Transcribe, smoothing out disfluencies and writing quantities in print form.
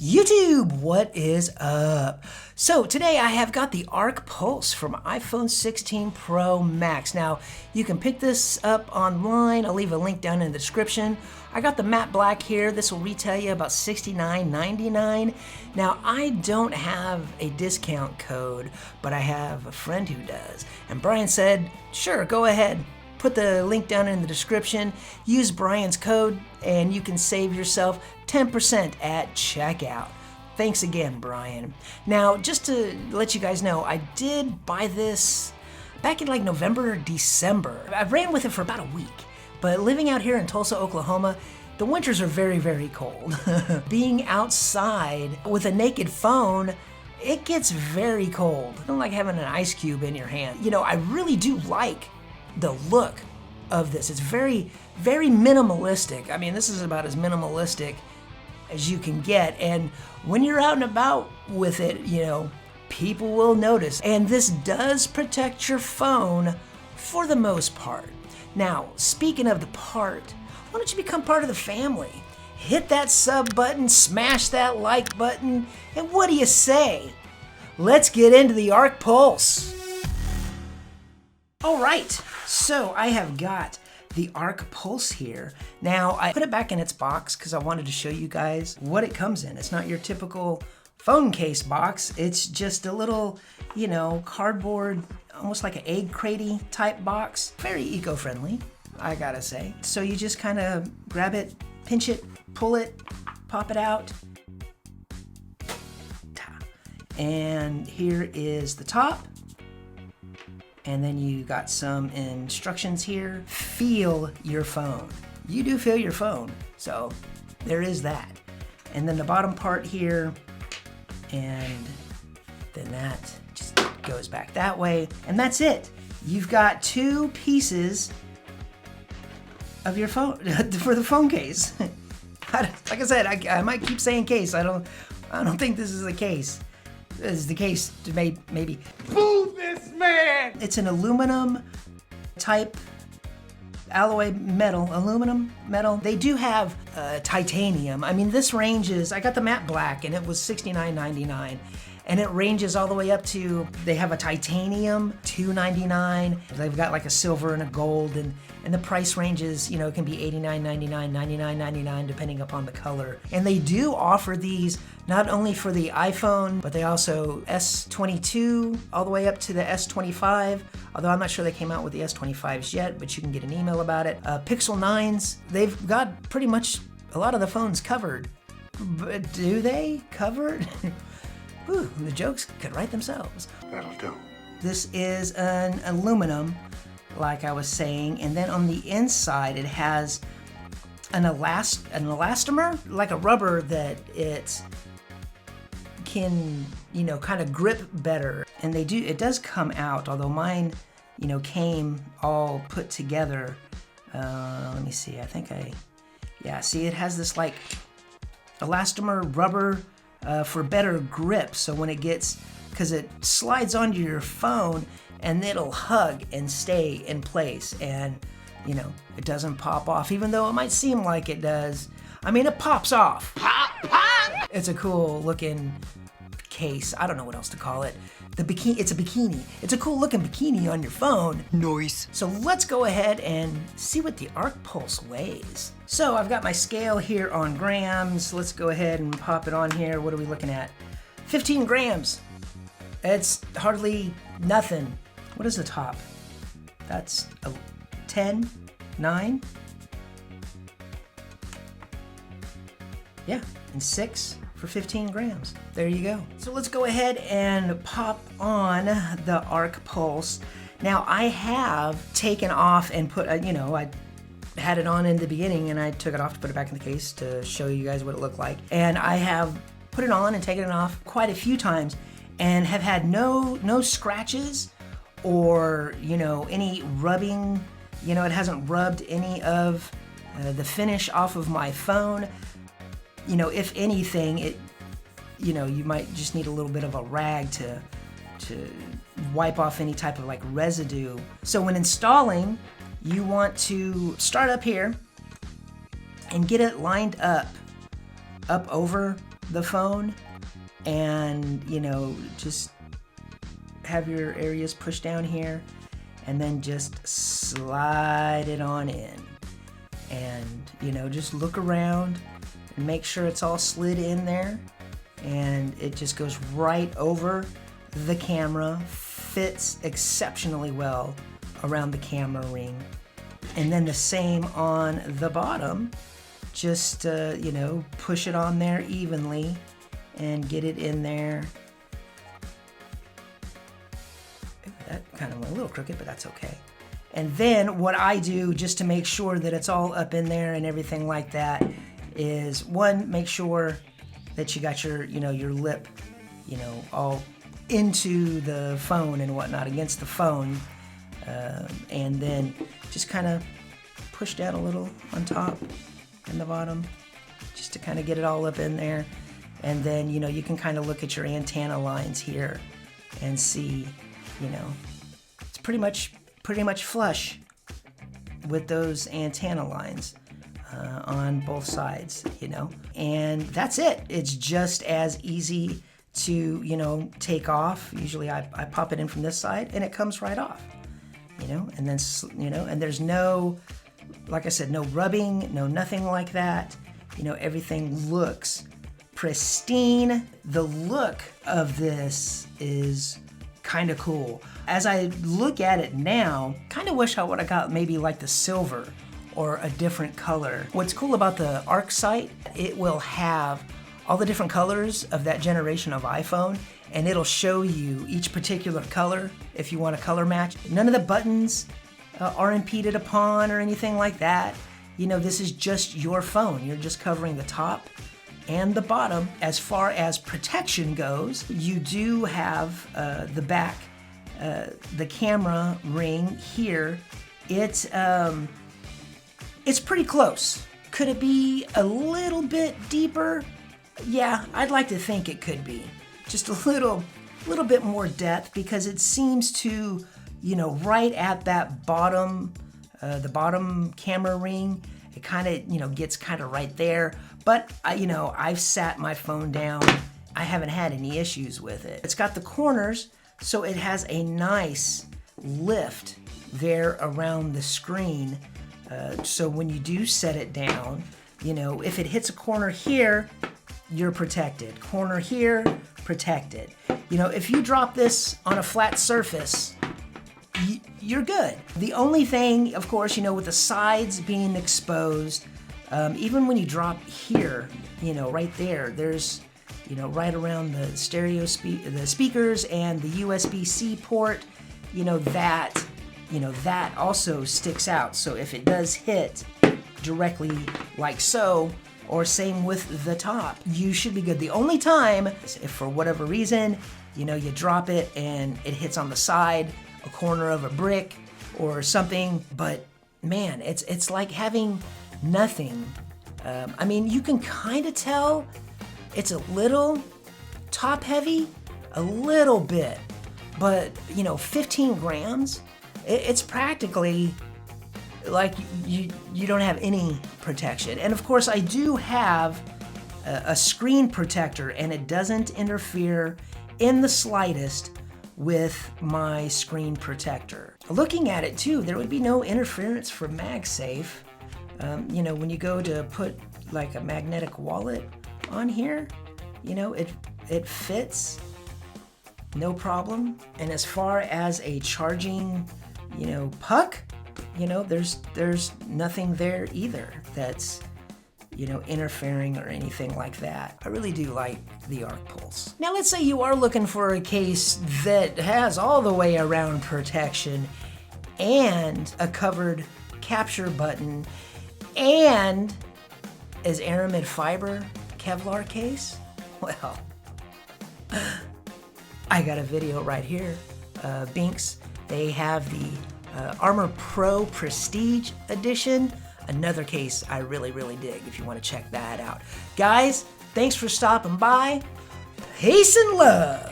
YouTube, what is up? So today I have got the Arc Pulse from iPhone 16 Pro Max. Now you can pick this up online. I'll leave a link down in the description. I got the matte black here. This will retail you about $69.99. Now I don't have a discount code, but I have a friend who does. And Brian said, sure, go ahead. Put the link down in the description. Use Brian's code and you can save yourself 10% at checkout. Thanks again, Brian. Now, just to let you guys know, I did buy this back in like November or December. I ran with it for about a week, but living out here in Tulsa, Oklahoma, the winters are very, very cold. Being outside with a naked phone, it gets very cold. I don't like having an ice cube in your hand. You know, I really do like the look of this. It's very, very minimalistic. I mean, this is about as minimalistic as you can get. And when you're out and about with it, you know, people will notice. And this does protect your phone for the most part. Now, speaking of the part, why don't you become part of the family? Hit that sub button, smash that like button, and what do you say? Let's get into the Arc Pulse. All right, so I have got the Arc Pulse here. Now, I put it back in its box because I wanted to show you guys what it comes in. It's not your typical phone case box. It's just a little, you know, cardboard, almost like an egg cratey type box. Very eco-friendly, I gotta say. So you just kind of grab it, pinch it, pull it, pop it out. And here is the top. And then you got some instructions here. Feel your phone. You do feel your phone, so there is that. And then the bottom part here, and then that just goes back that way, and that's it. You've got two pieces of your phone for the phone case. Like I said, I might keep saying case. I don't think this is a case. This is the case to maybe. Boo this man! It's an aluminum type alloy metal, aluminum metal. They do have titanium. I mean, this ranges, I got the matte black and it was $69.99. And it ranges all the way up to, they have a titanium, $299. They've got like a silver and a gold, and the price ranges, you know, it can be $89.99, $99.99, depending upon the color. And they do offer these not only for the iPhone, but they also S22 all the way up to the S25. Although I'm not sure they came out with the S25s yet, but you can get an email about it. Pixel 9s, they've got pretty much a lot of the phones covered. But do they covered? Ooh, the jokes could write themselves. That'll do. This is an aluminum, like I was saying, and then on the inside it has an elastomer, like a rubber that it can, you know, kind of grip better. And it does come out, although mine, you know, came all put together. Let me see, see, it has this like elastomer rubber for better grip. So when it gets, because it slides onto your phone and it'll hug and stay in place, and you know, it doesn't pop off, even though it might seem like it does. I mean, it pops off. Pop, pop! It's a cool looking case. I don't know what else to call it. It's a bikini. It's a cool looking bikini on your phone. Nice. So let's go ahead and see what the Arc Pulse weighs. So I've got my scale here on grams. Let's go ahead and pop it on here. What are we looking at? 15 grams. It's hardly nothing. What is the top? That's a 10, 9. Yeah, and 6 for 15 grams. There you go. So let's go ahead and pop on the Arc Pulse. Now I have taken off and put, you know, I had it on in the beginning and I took it off to put it back in the case to show you guys what it looked like. And I have put it on and taken it off quite a few times and have had no scratches or, you know, any rubbing. You know, it hasn't rubbed any of the finish off of my phone. You know, if anything, you know, you might just need a little bit of a rag to wipe off any type of like residue. So when installing, you want to start up here and get it lined up over the phone and, you know, just have your areas pushed down here and then just slide it on in. And, you know, just look around and make sure it's all slid in there. And it just goes right over the camera, fits exceptionally well around the camera ring. And then the same on the bottom. Just, you know, push it on there evenly and get it in there. That kind of went a little crooked, but that's okay. And then what I do just to make sure that it's all up in there and everything like that is, one, make sure that you got your, you know, your lip, you know, all into the phone and whatnot, against the phone. And then just kind of push down a little on top and the bottom just to kind of get it all up in there. And then, you know, you can kind of look at your antenna lines here and see, you know, it's pretty much flush with those antenna lines on both sides, you know. And that's it. It's just as easy to, you know, take off. Usually I pop it in from this side and it comes right off, you know. And then, you know, and there's no, like I said, no rubbing, no nothing like that. You know, everything looks pristine. The look of this is kind of cool. As I look at it now, kind of wish I would have got maybe like the silver or a different color. What's cool about the Arc site, it will have all the different colors of that generation of iPhone, and it'll show you each particular color if you want a color match. None of the buttons are impeded upon or anything like that. You know, this is just your phone. You're just covering the top and the bottom. As far as protection goes, you do have the back, the camera ring here. It's pretty close. Could it be a little bit deeper? Yeah, I'd like to think it could be. Just a little bit more depth, because it seems to, you know, right at that bottom, the bottom camera ring, it kind of, you know, gets kind of right there. But, you know, I've sat my phone down. I haven't had any issues with it. It's got the corners, so it has a nice lift there around the screen. So when you do set it down, you know, if it hits a corner here, you're protected. Corner here, protected. You know, if you drop this on a flat surface, you're good. The only thing, of course, you know, with the sides being exposed, even when you drop here, you know, right there, there's, you know, right around the stereo the speakers and the USB-C port, you know, that also sticks out. So if it does hit directly like so, or same with the top, you should be good. The only time is if for whatever reason, you know, you drop it and it hits on the side, a corner of a brick or something. But man, it's like having nothing. I mean, you can kind of tell it's a little top heavy, a little bit, but you know, 15 grams, it's practically like you don't have any protection. And of course, I do have a screen protector, and it doesn't interfere in the slightest with my screen protector. Looking at it too, there would be no interference from MagSafe. You know, when you go to put like a magnetic wallet on here, you know, it fits, no problem. And as far as a charging, you know, puck, you know, there's nothing there either that's, you know, interfering or anything like that. I really do like the Arc Pulse. Now let's say you are looking for a case that has all the way around protection and a covered capture button and is aramid fiber Kevlar case. Well, I got a video right here. Binks, they have the Armor Pro Prestige Edition. Another case I really, really dig if you want to check that out. Guys, thanks for stopping by. Peace and love.